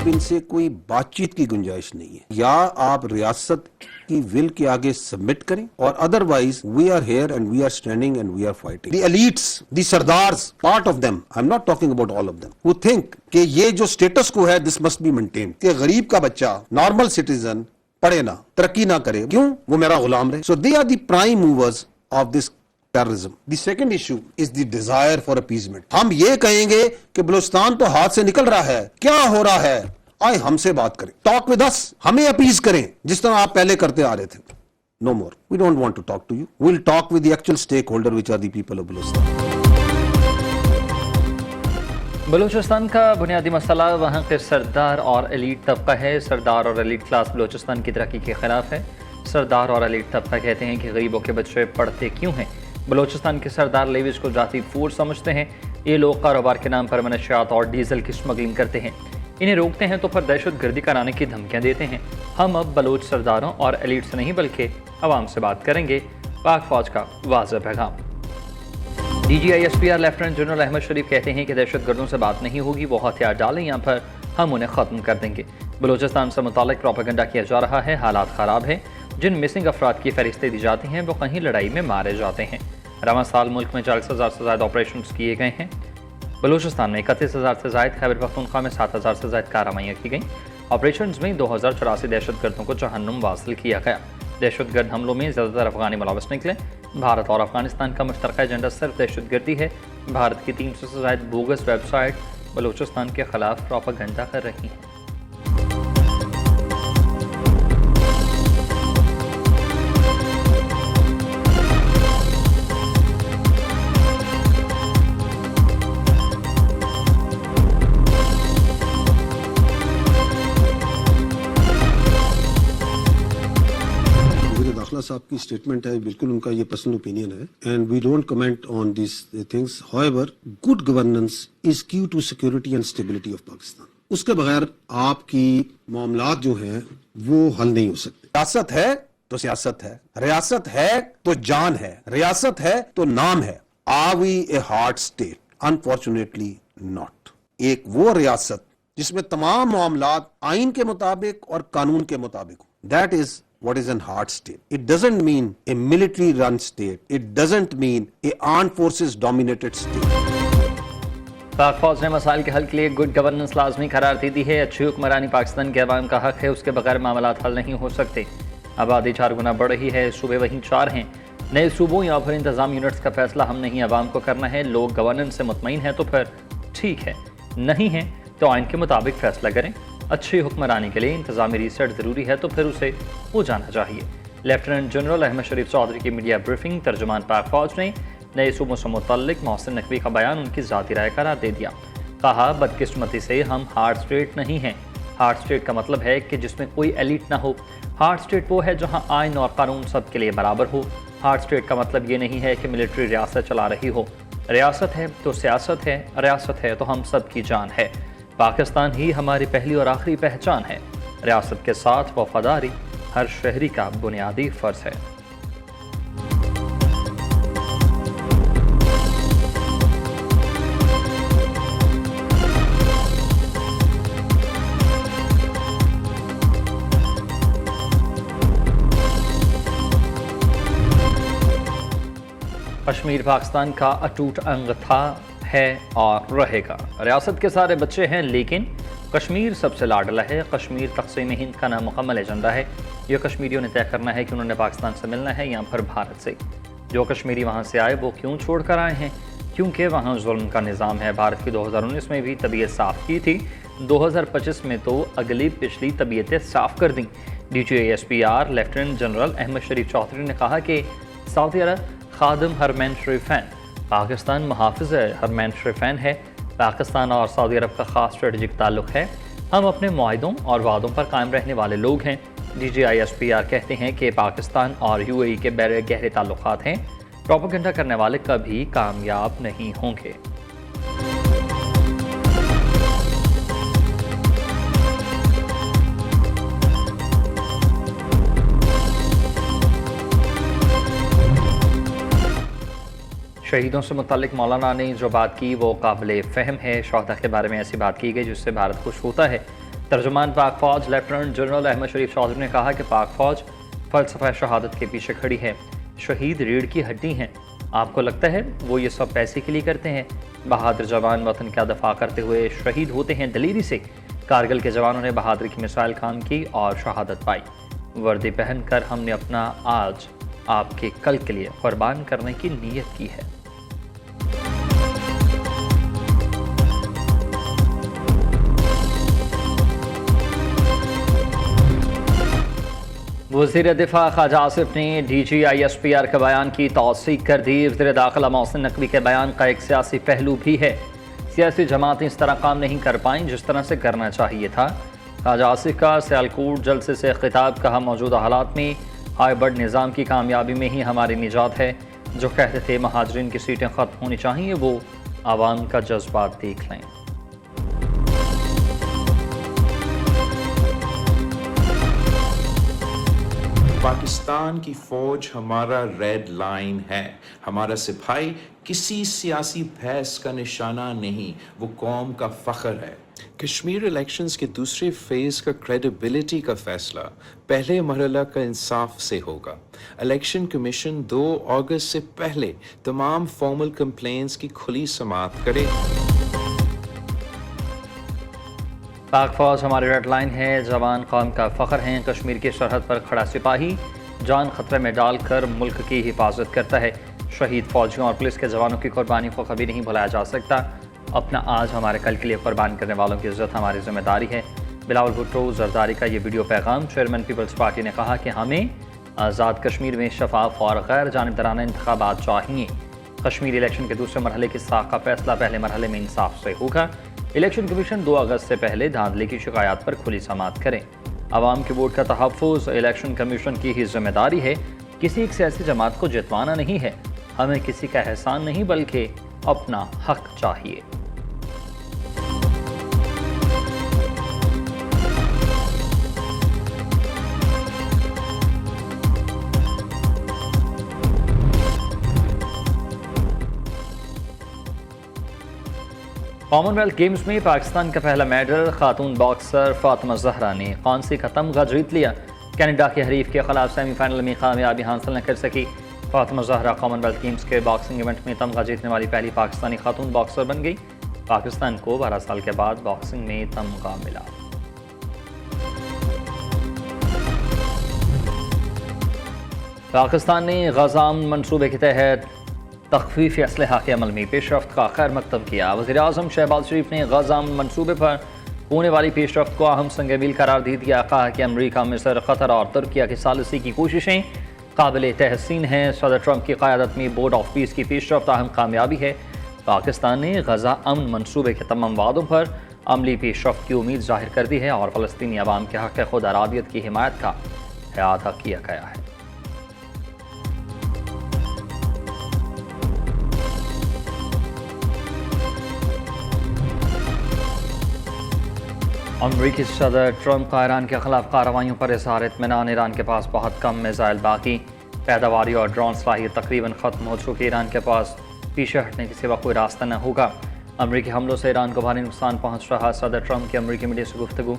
अब इनसे कोई बातचीत की गुंजाइश नहीं है, या आप रियासत की विल के आगे सबमिट करें और otherwise we are here and we are standing and we are fighting. The elites, the Sardars, part of them, I am not talking about all of them, who think कि ये जो स्टेटस को है this must be maintain, कि गरीब का बच्चा, normal citizen पढ़े ना, तरक्की ना करे, क्यों? वो मेरा गुलाम रहे। So they are the prime movers of this terrorism. The second issue is the desire for appeasement. हम ये कहेंगे कि बलूचिस्तान तो हाथ से निकल रहा है, क्या हो रहा है, आए हमसे बात करें, टॉक विद अस, हमें अपीज करें जिस तरह आप पहले करते आ रहे थे। No more, we don't want to talk to you, we will talk with the actual stakeholder which are the people of Balochistan. Balochistan का बुनियादी मसला वहाँ के सरदार और एलीट तबका है। सरदार और एलीट क्लास बलूचिस्तान की तरक्की के खिलाफ है। सरदार और एलीट तबका कहते हैं कि गरीबों के बच्चे पढ़ते क्यों हैं। बलूचिस्तान के सरदार लेविस को जाती फोर्स समझते हैं। ये लोग कारोबार के नाम पर मनशियात और डीजल की स्मगलिंग करते हैं। इन्हें रोकते हैं तो फिर दहशत गर्दी कराने की धमकियाँ देते हैं। हम अब बलूच सरदारों और एलीट से नहीं बल्कि अवाम से बात करेंगे। पाक फौज का वाज़ेह पैगाम। DGISPR लेफ्टिनेंट जनरल अहमद शरीफ कहते हैं कि दहशत गर्दों से बात नहीं होगी, वो हथियार डालें यहाँ पर, हम उन्हें ख़त्म कर देंगे। बलूचिस्तान से मुतालिक प्रोपेगेंडा किया जा रहा है, हालात ख़राब हैं। जिन मिसिंग अफराद की फहरिस्तें दी जाती हैं वो कहीं लड़ाई में मारे जाते हैं। रवां साल मुल्क में 40,000 से ज़्यादा ऑपरेशन किए गए हैं। बलूचिस्तान में 31,000 से ज़ायद, खैबर पख्तूनख्वा में 7,000 से ज़ायद कार्रवाइयाँ की गईं। ऑपरेशन में 2084 दहशत गर्दों को जहन्नुम वासिल किया गया। दहशत गर्द हमलों में ज़्यादातर अफगानी मुलविस निकले। भारत और अफगानिस्तान का मुश्तरका एजेंडा सिर्फ दहशत गर्दी है। भारत की 300 से ज़ायद बोगस वेबसाइट बलूचिस्तान के खिलाफ प्रोपेगेंडा कर रही हैं। साहब की स्टेटमेंट है, बिल्कुल उनका ये पर्सनल ओपिनियन है and we don't comment on this things. However, good governance is key to security and stability of Pakistan. उसके बगैर आपकी मामलात जो हैं वो हल नहीं हो सकते। रियासत है तो सियासत है, रियासत है तो जान है, रियासत है तो नाम है। Are we a hard state? Unfortunately not. एक वो रियासत जिसमें तमाम मामलात आइन के मुताबिक और कानून के मुताबिक हो, that is what is an hard state. It doesn't mean a military run state. It doesn't mean a armed forces dominated state. पाक फौज ने मसाइल के हल के लिए गुड गवर्नेंस लाजमी करार दे दी है। अच्छी हुक्मरानी पाकिस्तान के अवाम का हक है, उसके बगैर मामलात हल नहीं हो सकते। आबादी 4 गुना बढ़ रही है, सूबे वहीं 4 हैं। नए सूबों या फिर इंतजाम यूनिट्स का फैसला हम नहीं अवाम को करना है। लोग गवर्नेंस से मुतमईन है तो फिर ठीक है, नहीं है तो आइन के मुताबिक फैसला करें। अच्छी हुक्मरानी के लिए इंतजामी रिसर्च ज़रूरी है तो फिर उसे हो जाना चाहिए। लेफ्टिनेंट जनरल अहमद शरीफ चौधरी की मीडिया ब्रीफिंग। तर्जुमान पाक फौज ने नए सूबों से मुतल्लिक मोहसिन नकवी का बयान उनकी ज़ाती राय करार दे दिया। कहा, बदकिस्मती से हम हार्ड स्टेट नहीं हैं। हार्ड स्टेट का मतलब है कि जिसमें कोई एलिट ना हो। हार्ड स्टेट वो है जहाँ आइन और कानून सब के लिए बराबर हो। हार्ड स्टेट का मतलब ये नहीं है कि मिलिट्री रियासत चला रही हो। रियासत है तो सियासत है, रियासत है तो हम सब की जान है। पाकिस्तान ही हमारी पहली और आखिरी पहचान है। रियासत के साथ वफादारी हर शहरी का बुनियादी फ़र्ज है। कश्मीर पाकिस्तान का अटूट अंग था, है और रहेगा। रियासत के सारे बच्चे हैं लेकिन कश्मीर सबसे लाडला है। कश्मीर तक़सीम हिंद का नामुकम्मल एजेंडा है। यह कश्मीरियों ने तय करना है कि उन्होंने पाकिस्तान से मिलना है या फिर भारत से। जो कश्मीरी वहाँ से आए वो क्यों छोड़ कर आए हैं? क्योंकि वहाँ जुल्म का निज़ाम है। भारत की 2019 में भी तबीयत साफ़ की थी, 2025 में तो अगली पिछली तबीयतें साफ़ कर दी। DGISPR लेफ्टिनेंट जनरल अहमद शरीफ चौधरी ने कहा कि सऊदी अरब खादिम हरमैन शरीफैन, पाकिस्तान मुहाफ़िज़ हरमैन शरीफैन है। पाकिस्तान और सऊदी अरब का ख़ास स्ट्रेटजिक ताल्लुक़ है। हम अपने मुआहदों और वादों पर कायम रहने वाले लोग हैं। DGISPR कहते हैं कि पाकिस्तान और UAE के गहरे ताल्लुक़ात हैं। प्रोपेगेंडा करने वाले कभी कामयाब नहीं होंगे। शहीदों से मुतल्लिक मौलाना ने जो बात की वो काबिल फ़हम है। शोहदा के बारे में ऐसी बात की गई जिससे भारत खुश होता है। तर्जुमान पाक फौज लेफ्टिनेंट जनरल अहमद शरीफ चौधरी ने कहा कि पाक फौज फलसफा शहादत के पीछे खड़ी है। शहीद रीढ़ की हड्डी हैं। आपको लगता है वो ये सब पैसे के लिए करते हैं? बहादुर जवान वतन का दफा करते हुए शहीद होते हैं दलेरी से। कारगिल के जवानों ने बहादुरी की मिसाल काम की और शहादत पाई। वर्दी पहनकर हमने अपना आज आपके कल के लिए कुर्बान करने की नीयत की है। वज़ीर दिफा ख्वाजा आसिफ ने DGISPR के बयान की तौसीक कर दी। वज़ीर दाखिला मोहसिन नकवी के बयान का एक सियासी पहलू भी है। सियासी जमातें इस तरह काम नहीं कर पाईं जिस तरह से करना चाहिए था। ख्वाजा आसिफ का सियालकोट जलसे से खिताब कहा, मौजूदा हालात में हाइब्रिड निज़ाम की कामयाबी में ही हमारी निजात है। जो कहते थे महाजरीन की सीटें ख़त्म होनी चाहिए, वो आवाम का जज्बात देख लें। पाकिस्तान की फ़ौज हमारा रेड लाइन है। हमारा सिपाही किसी सियासी बहस का निशाना नहीं, वो कौम का फ़ख्र है। कश्मीर इलेक्शंस के दूसरे फेज़ का क्रेडिबिलिटी का फैसला पहले मरहला का इंसाफ से होगा। इलेक्शन कमीशन 2 अगस्त से पहले तमाम फॉर्मल कंप्लेंट्स की खुली समाअत करे। पाक फौज हमारी रेड लाइन है, जवान कौम का फ़ख्र हैं। कश्मीर की सरहद पर खड़ा सिपाही जान खतरे में डालकर मुल्क की हिफाजत करता है। शहीद फौजियों और पुलिस के जवानों की कुर्बानी को कभी नहीं भुलाया जा सकता। अपना आज हमारे कल के लिए कुर्बान करने वालों की इज्जत हमारी जिम्मेदारी है। बिलावल भुट्टो जरदारी का ये वीडियो पैगाम। चेयरमैन पीपल्स पार्टी ने कहा कि हमें आज़ाद कश्मीर में शफाफ और गैर जानिबदाराना इंतखाबात चाहिए। कश्मीर इलेक्शन के दूसरे मरहले की साख का फैसला पहले मरहले में इंसाफ से होगा। इलेक्शन कमीशन 2 अगस्त से पहले धांधली की शिकायत पर खुली समाअत करें। आवाम के वोट का तहफ़्फ़ुज़ इलेक्शन कमीशन की ही जिम्मेदारी है। किसी एक सियासी जमात को जितवाना नहीं है। हमें किसी का एहसान नहीं बल्कि अपना हक चाहिए। कॉमनवेल्थ गेम्स में पाकिस्तान का पहला मेडल खातून बॉक्सर फातिमा जहरा ने कांसे का तमगा जीत लिया। कनाडा के हरीफ के खिलाफ सेमीफाइनल में कामयाबी हासिल न कर सकी। फातिमा जहरा कॉमनवेल्थ गेम्स के बॉक्सिंग इवेंट में तमगा जीतने वाली पहली पाकिस्तानी खातून बॉक्सर बन गई। पाकिस्तान को 12 साल के बाद बॉक्सिंग में तमगा मिला। पाकिस्तान ने गज़ाम मनसूबे के तहत तख़फ़ीफ़ असलहा के अमल में पेशरफ्त का खैर मकदम किया। वज़ीर-ए-आज़म शहबाज शरीफ ने गज़ाम मनसूबे पर होने वाली पेशरफ्त को अहम संग-ए-मील करार दे दिया। कहा कि अमरीका, मिस्र, क़तर और तुर्किया की सालिसी की कोशिशें काबिल तहसीन हैं। सदर ट्रंप की क़यादत में बोर्ड ऑफ पीस की पेशरफ्त अहम कामयाबी है। पाकिस्तान ने गज़ा अमन मनसूबे के तमाम वादों पर अमली पेशरफ्त की उम्मीद जाहिर कर दी है और फ़लस्तीनी अवाम के हक़ खुद अरादियत की हिमायत का अदा किया गया है। अमरीकी सदर ट्रंप का ईरान के खिलाफ कार्रवाइयों पर इज़हार इत्मीनान। ईरान के पास बहुत कम मिसाइल बाकी, पैदावारी और ड्रोन सलाहियत तकरीबन ख़त्म हो चुकी। ईरान के पास पीछे हटने के सिवा कोई रास्ता न होगा। अमरीकी हमलों से ईरान को भारी नुकसान पहुँच रहा। सदर ट्रंप की अमरीकी मीडिया से गुफ्तगू।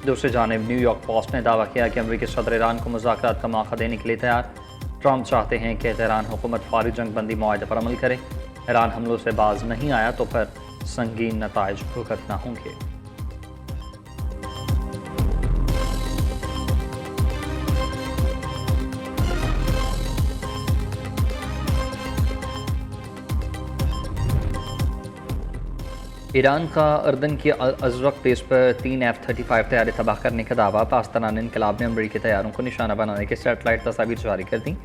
दूसरी जानिब न्यूयॉर्क पोस्ट ने दावा किया कि अमरीकी सदर ईरान को मुज़ाकरात का मौका देने के लिए तैयार। ट्रंप चाहते हैं कि तेहरान हुकूमत फौरी जंग बंदी मुआहदे पर अमल करे। ईरान हमलों से बाज नहीं आया तो फिर संगीन नताइज भुगतना होंगे। ईरान का अर्दन की अज़रक बेस पर 3 F-35 तैयारी तबाह करने का दावा। पाकिस्तान इनकलाब ने अमरीकी तैयारों को निशाना बनाने के सैटेलाइट तस्वीर जारी कर दी।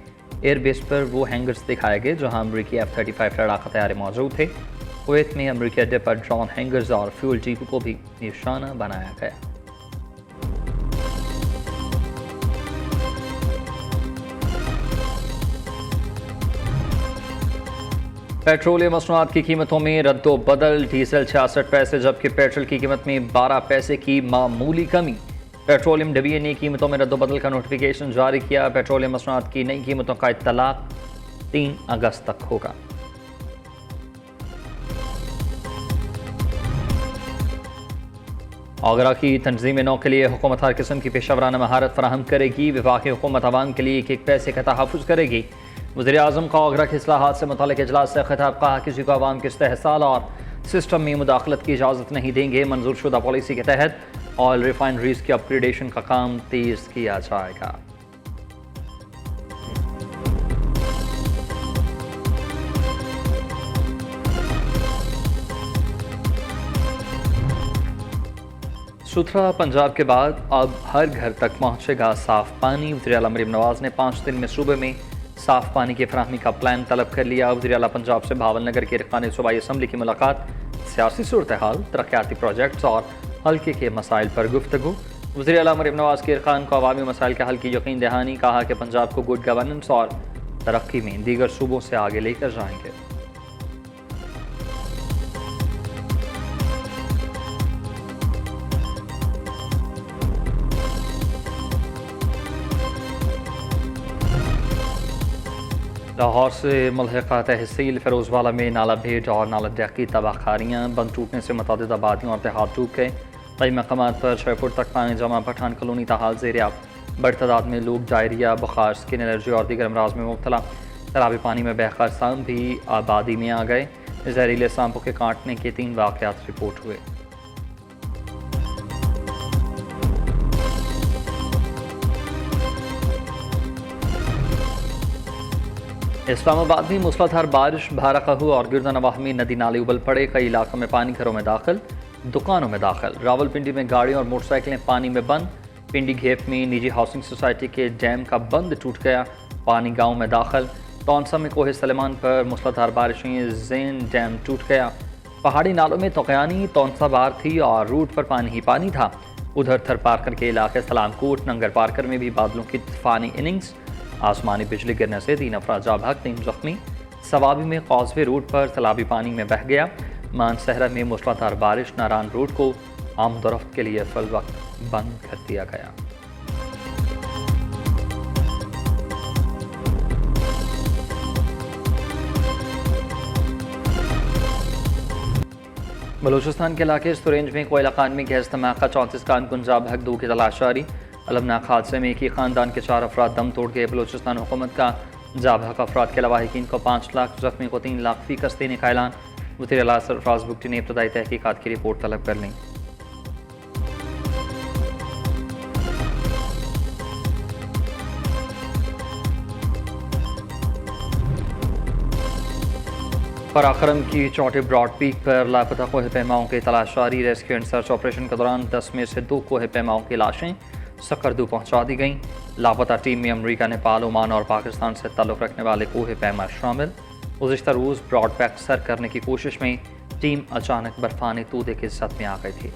एयर बेस पर वो हैंगर्स दिखाए गए जहां अमरीकी F-35 लड़ाका तैयारे मौजूद थे। कुवैत में अमरीकी अड्डे पर ड्रोन हैंगर्स और फ्यूल डिपो को भी निशाना बनाया गया। पेट्रोलियम मसनूआत की कीमतों में रद्दो बदल। डीजल 66 पैसे जबकि पेट्रोल की कीमत में 12 पैसे की मामूली कमी। पेट्रोलियम डिवीजन ने कीमतों में रद्दो बदल का नोटिफिकेशन जारी किया। पेट्रोलियम मसनूआत की नई कीमतों का इत्तलाक 3 अगस्त तक होगा। आगरा की तंजीम नौ के लिए हुकूमत हर किस्म की पेशा महारत फराहम करेगी। वफाकी हुकूमत अवाम के लिए एक पैसे का तहफ़्फ़ुज़ करेगी। वज़ीर आज़म का आगरा के इस्लाहात से मुताल्लिक़ इजलास से खिताब, कहा किसी को अवाम के इस्तेहसाल और सिस्टम में मुदाखलत की इजाज़त नहीं देंगे। मंजूर शुदा पॉलिसी के तहत ऑयल रिफाइनरीज़ की अपग्रेडेशन का काम तेज़ किया जाएगा। सुथरा पंजाब के बाद अब हर घर तक पहुंचेगा साफ पानी। वज़ीर आला मरीम नवाज़ ने 5 दिन में सूबे में साफ पानी की फराहमी का प्लान तलब कर लिया। वज़ीर आला पंजाब से भावल नगर के इरकान सूबाई असम्बली की मुलाकात, सियासी सूरत हाल, तरक्याती प्रोजेक्ट्स और हल्के के मसाइल पर गुफ्तगू। वज़ीर आला मरीम नवाज़ के इरकान को अवामी मसाइल के हल की यकीन दहानी, कहा कि पंजाब को गुड गवर्नेंस और तरक्की में दीगर सूबों से आगे लेकर जाएंगे। लाहौर से मुल्हिका तहसील फ़िरोज़वाला में नाला भेड़ और नाला डैक की तबाहकारियाँ, बंद टूटने से मुतअद्दिद आबादियों और देहात डूब गए। कई मकामात पर 6 फुट तक पानी जमा, पठान कॉलोनी ताहाल ज़ेर-ए-आब। बड़ी तादाद में लोग डायरिया, बुखार, स्किन एलर्जी और दीगर अमराज में मुब्तला। तालाबी पानी में बहकर सांप भी आबादी में आ गए। जहरीले सांपों के काटने के 3 वाक़यात रिपोर्ट हुए। इस्लामाबाद में मूसलाधार बारिश, भारा कहू और गिरदानवाह में नदी नाले उबल पड़े। कई इलाकों में पानी घरों में दाखिल, दुकानों में दाखिल। रावलपिंडी में गाड़ियों और मोटरसाइकिलें पानी में बंद। पिंडी घेप में निजी हाउसिंग सोसाइटी के डैम का बंद टूट गया, पानी गाँव में दाखिल। तौनसा में कोहे सलेमान पर मूसलाधार बारिशें, जैन डैम टूट गया। पहाड़ी नालों में तोक़यानी, तौनसा बार थी और रूट पर पानी ही पानी था। उधर थर पार्कर के इलाके सलामकोट, नंगर पार्कर में भी बादलों की तूफानी इनिंग्स। आसमानी बिजली गिरने से 3 अफराद जाँ बहक, 3 जख्मी। सवाबी में कॉजवे रोड पर तालाबी पानी में बह गया। मानसहरा में मूसलाधार बारिश, नारान रोड को आमदोरफ्त के लिए फिल वक्त बंद कर दिया गया। बलूचिस्तान के इलाके सुरेंज में कोयला खान में गैस धमाका, 34 कारकुन जाँ बहक, 2 की तलाश जारी। अलमनाक हादसे में एक ही खानदान के 4 अफराद दम तोड़ गए। बलूचिस्तान हुकूमत का जाँ बहक अफराद के लवाहिकीन को 5 लाख, जख्मी को 3 लाख फ़ीस देने का ऐलान। वज़ीर आला सरफराज बुगटी ने इब्तदाई तहकीकात की रिपोर्ट तलब कर ली। पराक्रम की चौटे ब्रॉड पीक पर लापता कोहे पैमाओं की तलाश जारी। रेस्क्यू एंड सर्च ऑपरेशन के दौरान 10 में से 2 कोहे पैमाओं की लाशें सकरदू पहुंचा दी गईं। लापता टीम में अमरीका, नेपाल, ओमान और पाकिस्तान से ताल्लुक़ रखने वाले कोहे पैमा शामिल। गुज़िश्ता रोज़ ब्रॉड पैक सर करने की कोशिश में टीम अचानक बर्फानी तूदे की ज़द में आ गई थी।